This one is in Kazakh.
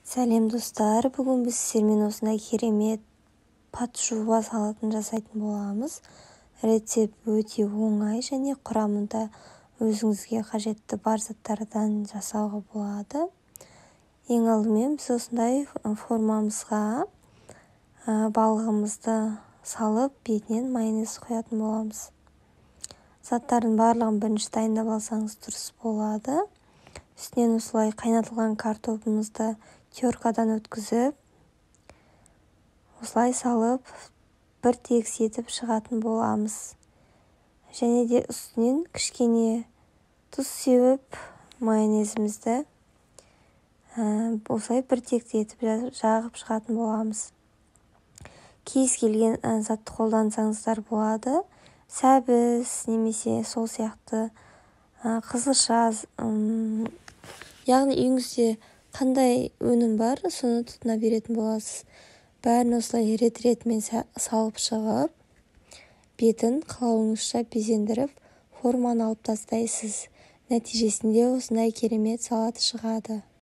Сәлем достар, бүгін біз сіздермен осындай керемет патшуба салатын жасайтын боламыз. Рецепт өте оңай және құрамында өзіңізге қажетті бар заттардан жасауға болады. Ең алдымен біз осындай формамызға балығымызды салып, бетінен майонез құятын боламыз. Заттардың барлығын бірінші дайындап алсаңыз дұрыс болады. Үстінен осылай қайнатылған картопымызды теркадан өткізіп, осылай салып, бір тегіс етіп шығатын боламыз. Және де үстінен кішкене тұз сеуіп, майонезімізді осылай бір тегіс етіп жағып шығатын боламыз. Кез келген затты қолдансаңыздар болады. Сәбіз немесе сол сияқты қызылша, яғни үйіңізде қандай өнім бар, соны тұтына беретін боласыз. Бәрін осылай рет-ретімен салып шығып, бетін қалауыңызша безендіріп, форманы алып тастайсыз. Нәтижесінде осындай керемет салат шығады.